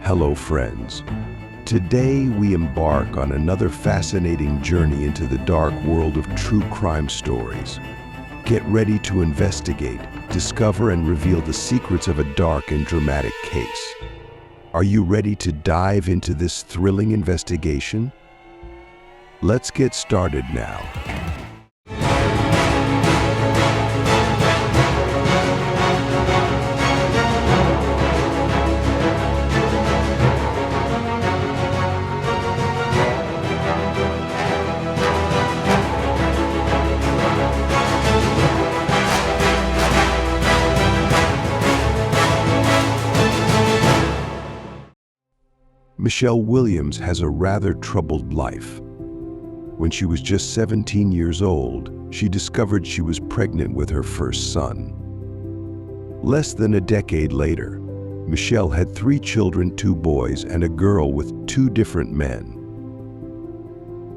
Hello, friends. Today we embark on another fascinating journey into the dark world of true crime stories. Get ready to investigate, discover, and reveal the secrets of a dark and dramatic case. Are you ready to dive into this thrilling investigation? Let's get started now. Michelle Williams has a rather troubled life. When she was just 17 years old, she discovered she was pregnant with her first son. Less than a decade later, Michelle had 3 children, 2 boys and a girl with 2 different men.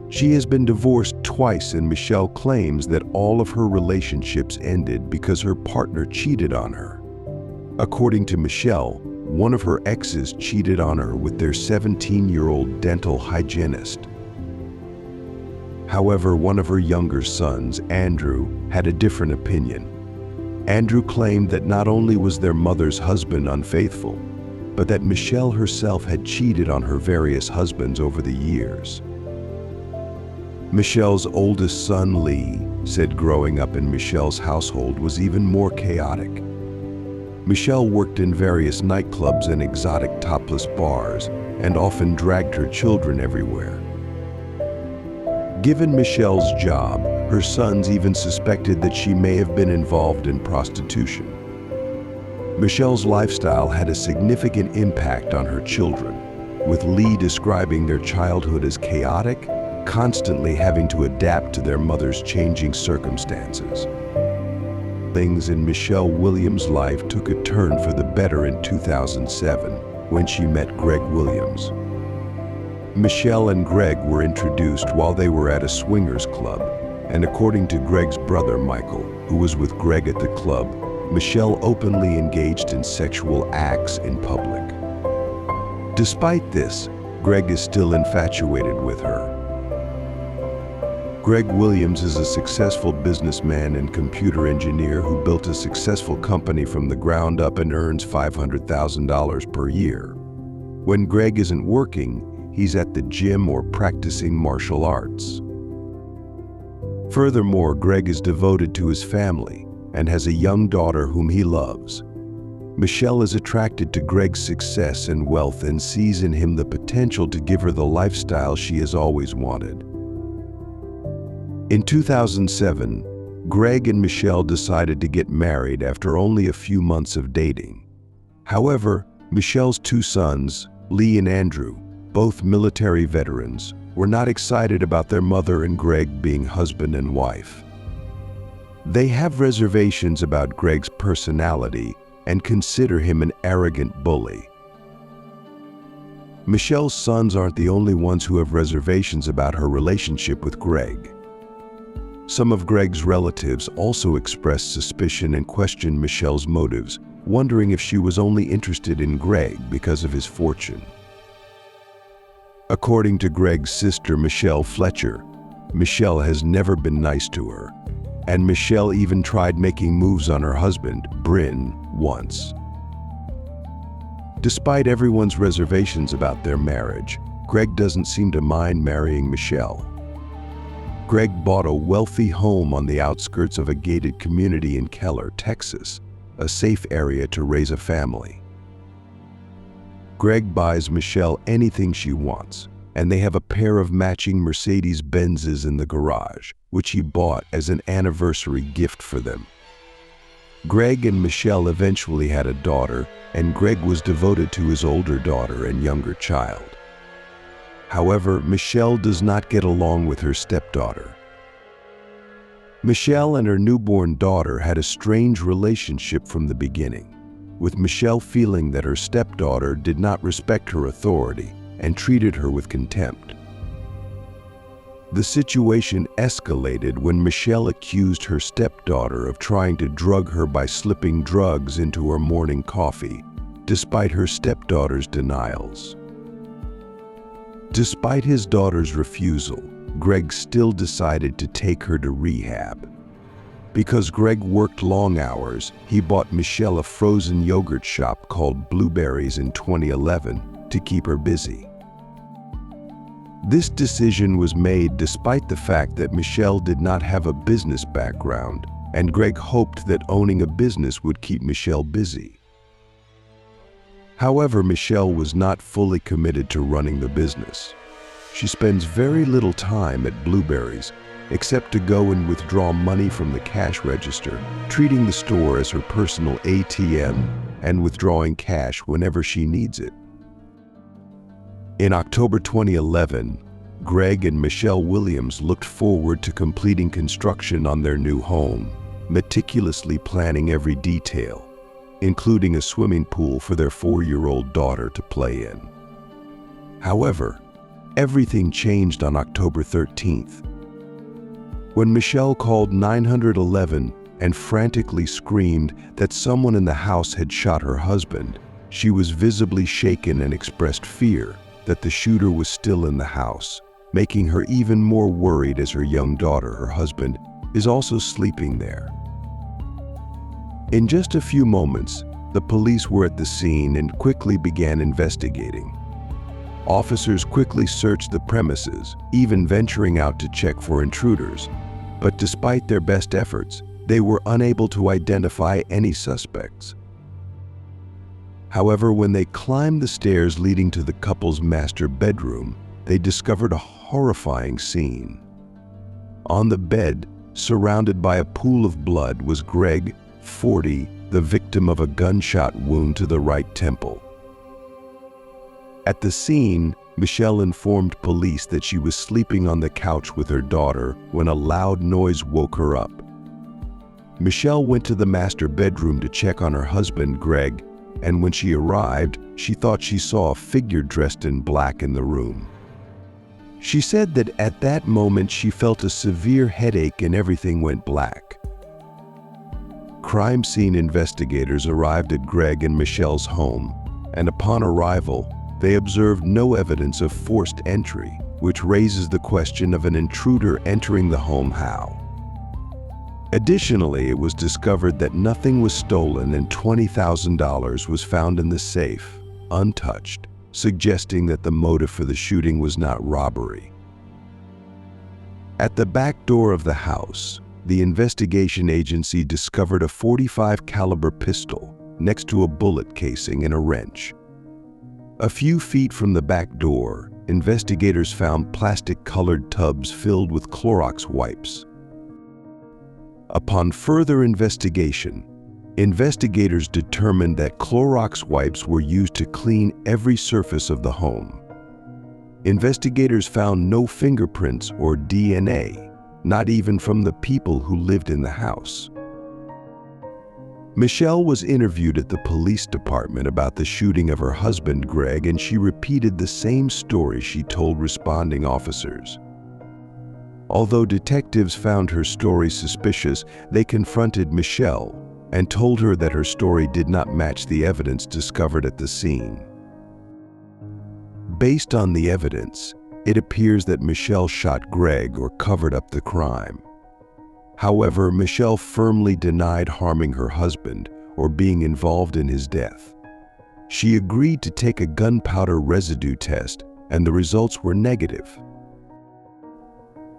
She has been divorced twice, and Michelle claims that all of her relationships ended because her partner cheated on her. According to Michelle, one of her exes cheated on her with their 17-year-old dental hygienist. However, one of her younger sons, Andrew, had a different opinion. Andrew claimed that not only was their mother's husband unfaithful, but that Michelle herself had cheated on her various husbands over the years. Michelle's oldest son, Lee, said growing up in Michelle's household was even more chaotic. Michelle worked in various nightclubs and exotic topless bars and often dragged her children everywhere. Given Michelle's job, her sons even suspected that she may have been involved in prostitution. Michelle's lifestyle had a significant impact on her children, with Lee describing their childhood as chaotic, constantly having to adapt to their mother's changing circumstances. Things in Michelle Williams' life took a turn for the better in 2007 when she met Greg Williams. Michelle and Greg were introduced while they were at a swingers club, and according to Greg's brother Michael, who was with Greg at the club, Michelle openly engaged in sexual acts in public. Despite this, Greg is still infatuated with her. Greg Williams is a successful businessman and computer engineer who built a successful company from the ground up and earns $500,000 per year. When Greg isn't working, he's at the gym or practicing martial arts. Furthermore, Greg is devoted to his family and has a young daughter whom he loves. Michelle is attracted to Greg's success and wealth and sees in him the potential to give her the lifestyle she has always wanted. In 2007, Greg and Michelle decided to get married after only a few months of dating. However, Michelle's 2 sons, Lee and Andrew, both military veterans, were not excited about their mother and Greg being husband and wife. They have reservations about Greg's personality and consider him an arrogant bully. Michelle's sons aren't the only ones who have reservations about her relationship with Greg. Some of Greg's relatives also expressed suspicion and questioned Michelle's motives, wondering if she was only interested in Greg because of his fortune. According to Greg's sister, Michelle Fletcher, Michelle has never been nice to her, and Michelle even tried making moves on her husband, Bryn, once. Despite everyone's reservations about their marriage, Greg doesn't seem to mind marrying Michelle. Greg bought a wealthy home on the outskirts of a gated community in Keller, Texas, a safe area to raise a family. Greg buys Michelle anything she wants, and they have a pair of matching Mercedes-Benzes in the garage, which he bought as an anniversary gift for them. Greg and Michelle eventually had a daughter, and Greg was devoted to his older daughter and younger child. However, Michelle does not get along with her stepdaughter. Michelle and her newborn daughter had a strange relationship from the beginning, with Michelle feeling that her stepdaughter did not respect her authority and treated her with contempt. The situation escalated when Michelle accused her stepdaughter of trying to drug her by slipping drugs into her morning coffee, despite her stepdaughter's denials. Despite his daughter's refusal, Greg still decided to take her to rehab. Because Greg worked long hours, he bought Michelle a frozen yogurt shop called Blueberries in 2011 to keep her busy. This decision was made despite the fact that Michelle did not have a business background, and Greg hoped that owning a business would keep Michelle busy. However, Michelle was not fully committed to running the business. She spends very little time at Blueberries, except to go and withdraw money from the cash register, treating the store as her personal ATM and withdrawing cash whenever she needs it. In October 2011, Greg and Michelle Williams looked forward to completing construction on their new home, meticulously planning every detail, including a swimming pool for their 4-year-old daughter to play in. However, everything changed on October 13th. When Michelle called 911 and frantically screamed that someone in the house had shot her husband, she was visibly shaken and expressed fear that the shooter was still in the house, making her even more worried as her young daughter, her husband, is also sleeping there. In just a few moments, the police were at the scene and quickly began investigating. Officers quickly searched the premises, even venturing out to check for intruders. But despite their best efforts, they were unable to identify any suspects. However, when they climbed the stairs leading to the couple's master bedroom, they discovered a horrifying scene. On the bed, surrounded by a pool of blood, was Greg, 40, the victim of a gunshot wound to the right temple. At the scene, Michelle informed police that she was sleeping on the couch with her daughter when a loud noise woke her up. Michelle went to the master bedroom to check on her husband, Greg, and when she arrived, she thought she saw a figure dressed in black in the room. She said that at that moment she felt a severe headache and everything went black. Crime scene investigators arrived at Greg and Michelle's home, and upon arrival, they observed no evidence of forced entry, which raises the question of an intruder entering the home how. Additionally, it was discovered that nothing was stolen and $20,000 was found in the safe, untouched, suggesting that the motive for the shooting was not robbery. At the back door of the house, the investigation agency discovered a .45 caliber pistol next to a bullet casing and a wrench. A few feet from the back door, investigators found plastic-colored tubs filled with Clorox wipes. Upon further investigation, investigators determined that Clorox wipes were used to clean every surface of the home. Investigators found no fingerprints or DNA, not even from the people who lived in the house. Michelle was interviewed at the police department about the shooting of her husband, Greg, and she repeated the same story she told responding officers. Although detectives found her story suspicious, they confronted Michelle and told her that her story did not match the evidence discovered at the scene. Based on the evidence, it appears that Michelle shot Greg or covered up the crime. However, Michelle firmly denied harming her husband or being involved in his death. She agreed to take a gunpowder residue test, and the results were negative.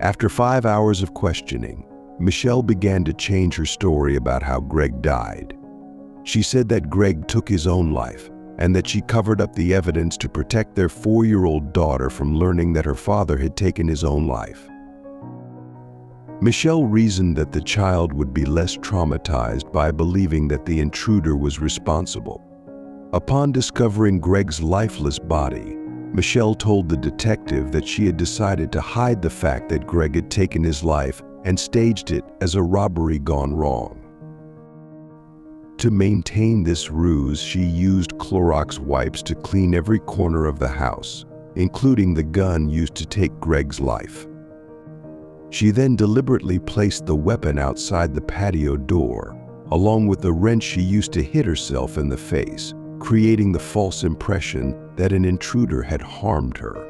After 5 hours of questioning, Michelle began to change her story about how Greg died. She said that Greg took his own life and that she covered up the evidence to protect their 4-year-old daughter from learning that her father had taken his own life. Michelle reasoned that the child would be less traumatized by believing that the intruder was responsible. Upon discovering Greg's lifeless body, Michelle told the detective that she had decided to hide the fact that Greg had taken his life and staged it as a robbery gone wrong. To maintain this ruse, she used Clorox wipes to clean every corner of the house, including the gun used to take Greg's life. She then deliberately placed the weapon outside the patio door, along with the wrench she used to hit herself in the face, creating the false impression that an intruder had harmed her.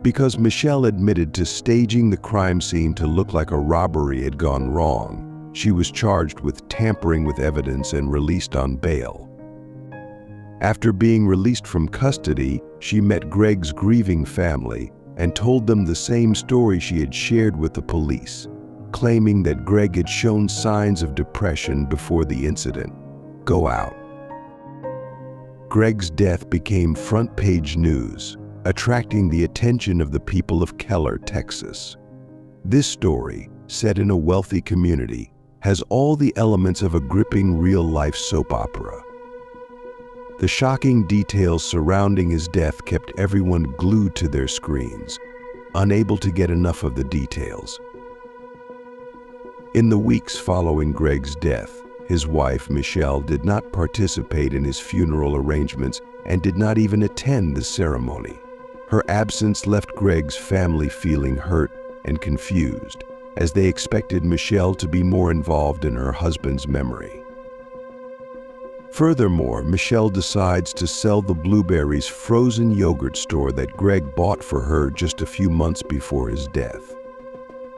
Because Michelle admitted to staging the crime scene to look like a robbery had gone wrong, she was charged with tampering with evidence and released on bail. After being released from custody, she met Greg's grieving family and told them the same story she had shared with the police, claiming that Greg had shown signs of depression before the incident. Go out. Greg's death became front-page news, attracting the attention of the people of Keller, Texas. This story, set in a wealthy community, has all the elements of a gripping real-life soap opera. The shocking details surrounding his death kept everyone glued to their screens, unable to get enough of the details. In the weeks following Greg's death, his wife, Michelle, did not participate in his funeral arrangements and did not even attend the ceremony. Her absence left Greg's family feeling hurt and confused, as they expected Michelle to be more involved in her husband's memory. Furthermore, Michelle decides to sell the Blueberries frozen yogurt store that Greg bought for her just a few months before his death.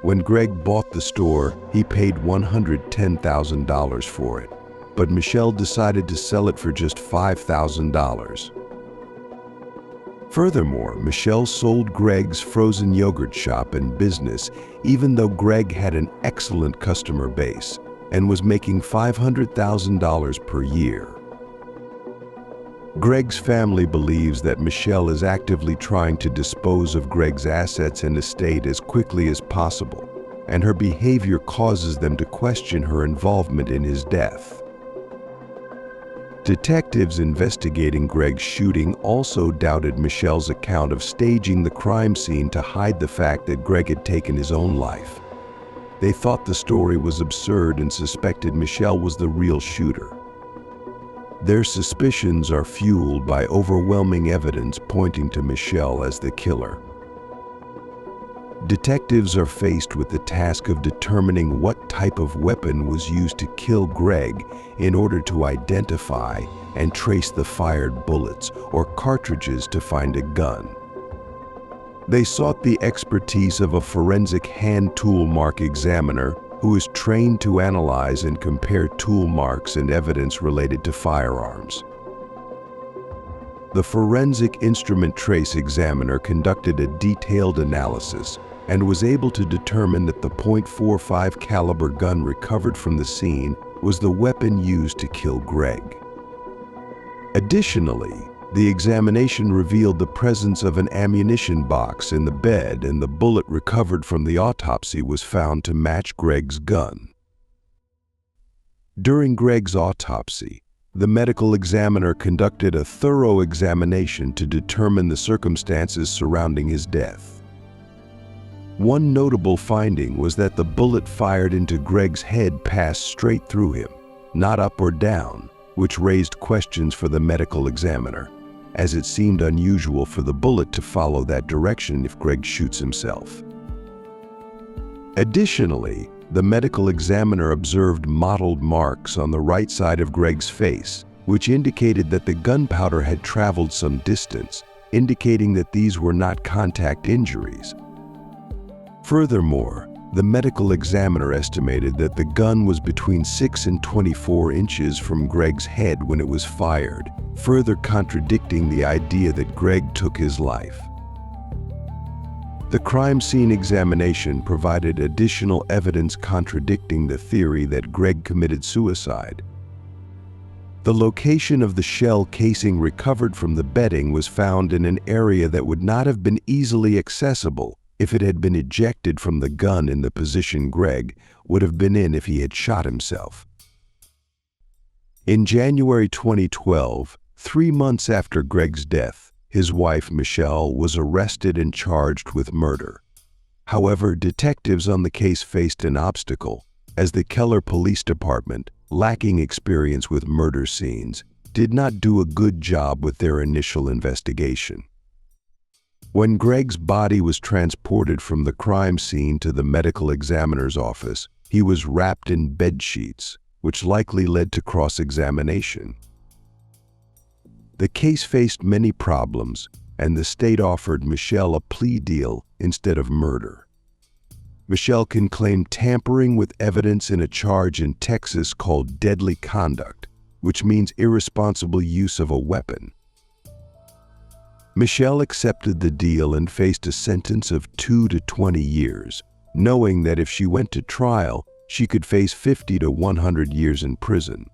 When Greg bought the store, he paid $110,000 for it, but Michelle decided to sell it for just $5,000. Furthermore, Michelle sold Greg's frozen yogurt shop and business, even though Greg had an excellent customer base and was making $500,000 per year. Greg's family believes that Michelle is actively trying to dispose of Greg's assets and estate as quickly as possible, and her behavior causes them to question her involvement in his death. Detectives investigating Greg's shooting also doubted Michelle's account of staging the crime scene to hide the fact that Greg had taken his own life. They thought the story was absurd and suspected Michelle was the real shooter. Their suspicions are fueled by overwhelming evidence pointing to Michelle as the killer. Detectives are faced with the task of determining what type of weapon was used to kill Greg in order to identify and trace the fired bullets or cartridges to find a gun. They sought the expertise of a forensic hand tool mark examiner who is trained to analyze and compare tool marks and evidence related to firearms. The forensic instrument trace examiner conducted a detailed analysis and was able to determine that the .45 caliber gun recovered from the scene was the weapon used to kill Greg. Additionally, the examination revealed the presence of an ammunition box in the bed, and the bullet recovered from the autopsy was found to match Greg's gun. During Greg's autopsy, the medical examiner conducted a thorough examination to determine the circumstances surrounding his death. One notable finding was that the bullet fired into Greg's head passed straight through him, not up or down, which raised questions for the medical examiner, as it seemed unusual for the bullet to follow that direction if Greg shoots himself. Additionally, the medical examiner observed mottled marks on the right side of Greg's face, which indicated that the gunpowder had traveled some distance, indicating that these were not contact injuries. Furthermore, the medical examiner estimated that the gun was between 6 and 24 inches from Greg's head when it was fired, further contradicting the idea that Greg took his life. The crime scene examination provided additional evidence contradicting the theory that Greg committed suicide. The location of the shell casing recovered from the bedding was found in an area that would not have been easily accessible if it had been ejected from the gun in the position Greg would have been in if he had shot himself. In January 2012, 3 months after Greg's death, his wife, Michelle, was arrested and charged with murder. However, detectives on the case faced an obstacle, as the Keller Police Department, lacking experience with murder scenes, did not do a good job with their initial investigation. When Greg's body was transported from the crime scene to the medical examiner's office, he was wrapped in bed sheets, which likely led to cross-examination. The case faced many problems, and the state offered Michelle a plea deal instead of murder. Michelle can claim tampering with evidence in a charge in Texas called deadly conduct, which means irresponsible use of a weapon. Michelle accepted the deal and faced a sentence of 2 to 20 years, knowing that if she went to trial, she could face 50 to 100 years in prison.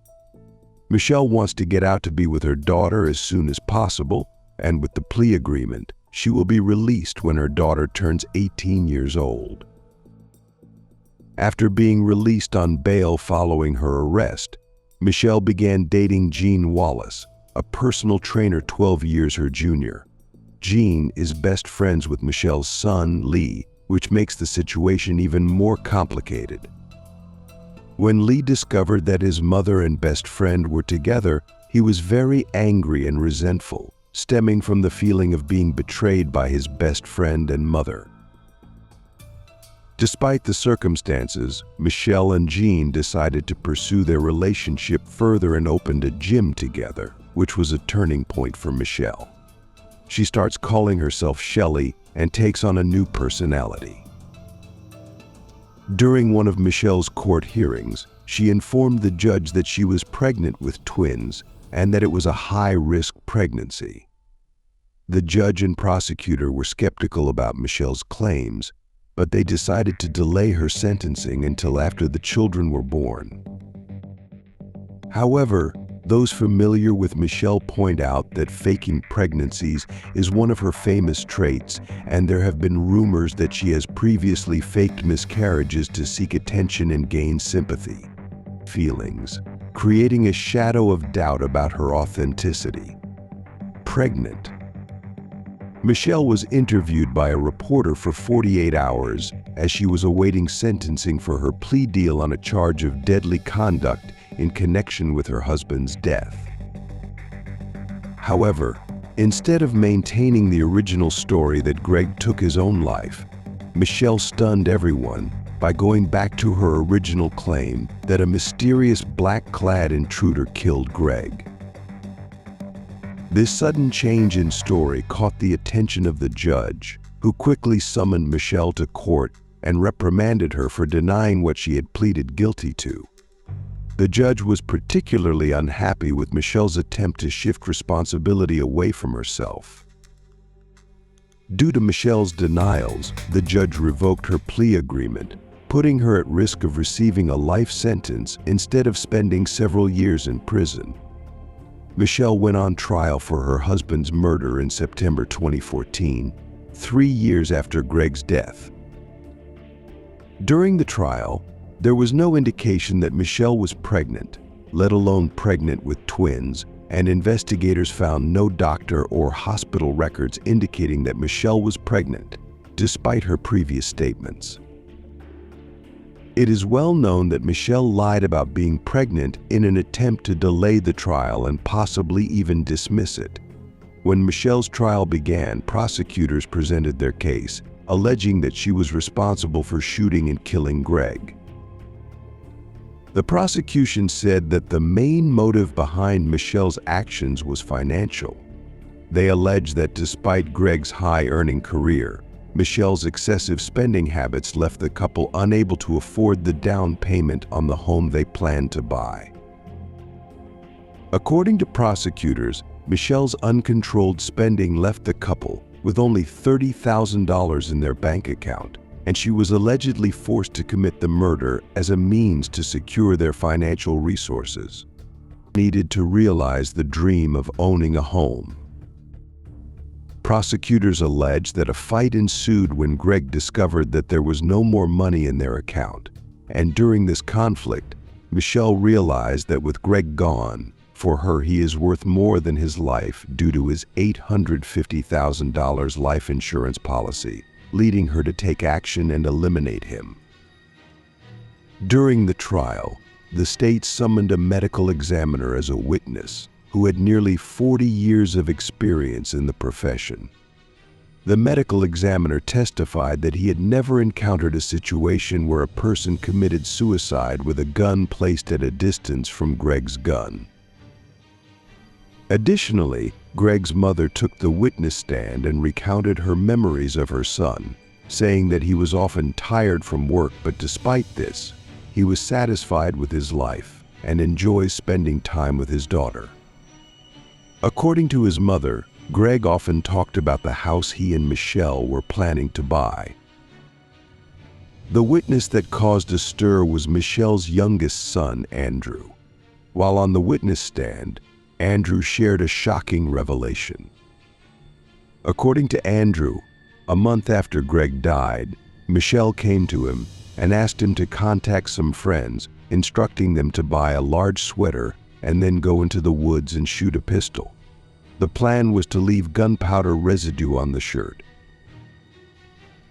Michelle wants to get out to be with her daughter as soon as possible, and with the plea agreement, she will be released when her daughter turns 18 years old. After being released on bail following her arrest, Michelle began dating Gene Wallace, a personal trainer 12 years her junior. Gene is best friends with Michelle's son, Lee, which makes the situation even more complicated. When Lee discovered that his mother and best friend were together, he was very angry and resentful, stemming from the feeling of being betrayed by his best friend and mother. Despite the circumstances, Michelle and Gene decided to pursue their relationship further and opened a gym together, which was a turning point for Michelle. She starts calling herself Shelley and takes on a new personality. During one of Michelle's court hearings, she informed the judge that she was pregnant with twins and that it was a high-risk pregnancy. The judge and prosecutor were skeptical about Michelle's claims, but they decided to delay her sentencing until after the children were born. However, those familiar with Michelle point out that faking pregnancies is one of her famous traits, and there have been rumors that she has previously faked miscarriages to seek attention and gain sympathy. Feelings, creating a shadow of doubt about her authenticity. Pregnant. Michelle was interviewed by a reporter for 48 hours as she was awaiting sentencing for her plea deal on a charge of deadly conduct in connection with her husband's death. However, instead of maintaining the original story that Greg took his own life, Michelle stunned everyone by going back to her original claim that a mysterious black-clad intruder killed Greg. This sudden change in story caught the attention of the judge, who quickly summoned Michelle to court and reprimanded her for denying what she had pleaded guilty to. The judge was particularly unhappy with Michelle's attempt to shift responsibility away from herself. Due to Michelle's denials, the judge revoked her plea agreement, putting her at risk of receiving a life sentence instead of spending several years in prison. Michelle went on trial for her husband's murder in September 2014, 3 years after Greg's death. During the trial, there was no indication that Michelle was pregnant, let alone pregnant with twins, and investigators found no doctor or hospital records indicating that Michelle was pregnant, despite her previous statements. It is well known that Michelle lied about being pregnant in an attempt to delay the trial and possibly even dismiss it. When Michelle's trial began, prosecutors presented their case, alleging that she was responsible for shooting and killing Greg. The prosecution said that the main motive behind Michelle's actions was financial. They alleged that despite Greg's high-earning career, Michelle's excessive spending habits left the couple unable to afford the down payment on the home they planned to buy. According to prosecutors, Michelle's uncontrolled spending left the couple with only $30,000 in their bank account, and she was allegedly forced to commit the murder as a means to secure their financial resources. Needed to realize the dream of owning a home. Prosecutors allege that a fight ensued when Greg discovered that there was no more money in their account, and during this conflict, Michelle realized that with Greg gone, for her he is worth more than his life due to his $850,000 life insurance policy, leading her to take action and eliminate him. During the trial, the state summoned a medical examiner as a witness who had nearly 40 years of experience in the profession. The medical examiner testified that he had never encountered a situation where a person committed suicide with a gun placed at a distance from Greg's gun. Additionally, Greg's mother took the witness stand and recounted her memories of her son, saying that he was often tired from work, but despite this, he was satisfied with his life and enjoys spending time with his daughter. According to his mother, Greg often talked about the house he and Michelle were planning to buy. The witness that caused a stir was Michelle's youngest son, Andrew. While on the witness stand, Andrew shared a shocking revelation. According to Andrew, a month after Greg died, Michelle came to him and asked him to contact some friends, instructing them to buy a large sweater and then go into the woods and shoot a pistol. The plan was to leave gunpowder residue on the shirt.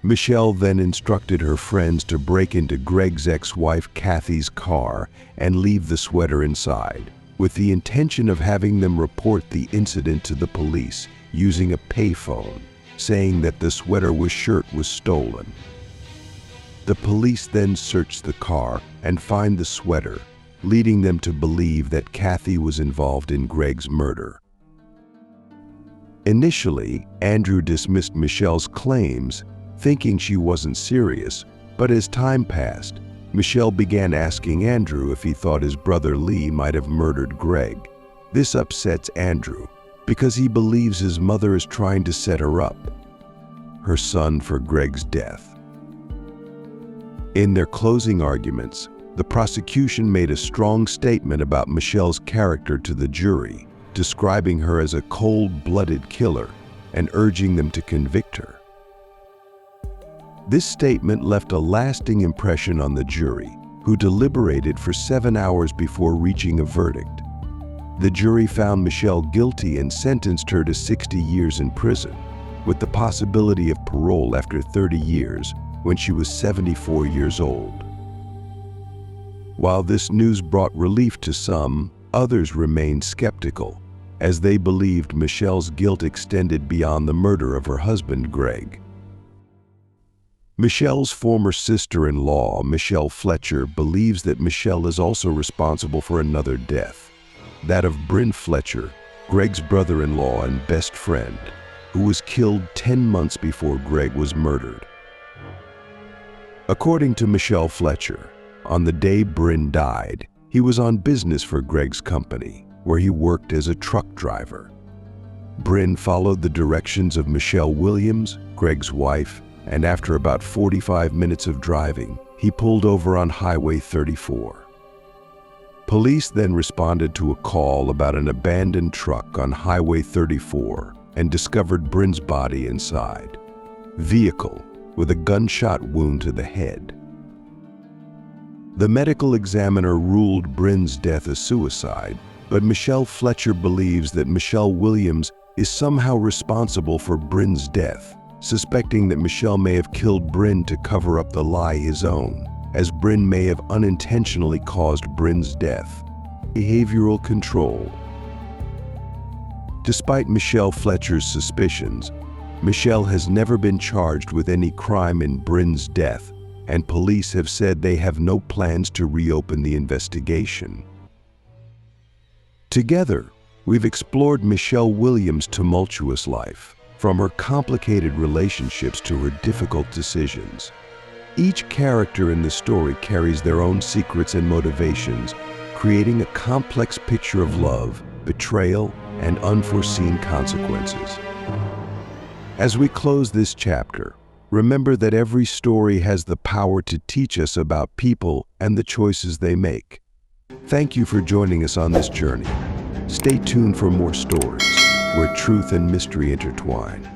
Michelle then instructed her friends to break into Greg's ex-wife Kathy's car and leave the sweater inside, with the intention of having them report the incident to the police using a payphone, saying that the shirt was stolen. The police then searched the car and find the sweater, leading them to believe that Kathy was involved in Greg's murder. Initially, Andrew dismissed Michelle's claims, thinking she wasn't serious, but as time passed, Michelle began asking Andrew if he thought his brother Lee might have murdered Greg. This upsets Andrew because he believes his mother is trying to set her up, her son, for Greg's death. In their closing arguments, the prosecution made a strong statement about Michelle's character to the jury, describing her as a cold-blooded killer and urging them to convict her. This statement left a lasting impression on the jury, who deliberated for 7 hours before reaching a verdict. The jury found Michelle guilty and sentenced her to 60 years in prison, with the possibility of parole after 30 years when she was 74 years old. While this news brought relief to some, others remained skeptical, as they believed Michelle's guilt extended beyond the murder of her husband, Greg. Michelle's former sister-in-law, Michelle Fletcher, believes that Michelle is also responsible for another death, that of Bryn Fletcher, Greg's brother-in-law and best friend, who was killed 10 months before Greg was murdered. According to Michelle Fletcher, on the day Bryn died, he was on business for Greg's company, where he worked as a truck driver. Bryn followed the directions of Michelle Williams, Greg's wife, and after about 45 minutes of driving, he pulled over on Highway 34. Police then responded to a call about an abandoned truck on Highway 34 and discovered Bryn's body inside, vehicle with a gunshot wound to the head. The medical examiner ruled Bryn's death a suicide, but Michelle Fletcher believes that Michelle Williams is somehow responsible for Bryn's death, suspecting that Michelle may have killed Bryn to cover up the lie his own, as Bryn may have unintentionally caused Bryn's death. Behavioral control. Despite Michelle Fletcher's suspicions, Michelle has never been charged with any crime in Bryn's death, and police have said they have no plans to reopen the investigation. Together, we've explored Michelle Williams' tumultuous life, from her complicated relationships to her difficult decisions. Each character in the story carries their own secrets and motivations, creating a complex picture of love, betrayal, and unforeseen consequences. As we close this chapter, remember that every story has the power to teach us about people and the choices they make. Thank you for joining us on this journey. Stay tuned for more stories where truth and mystery intertwine.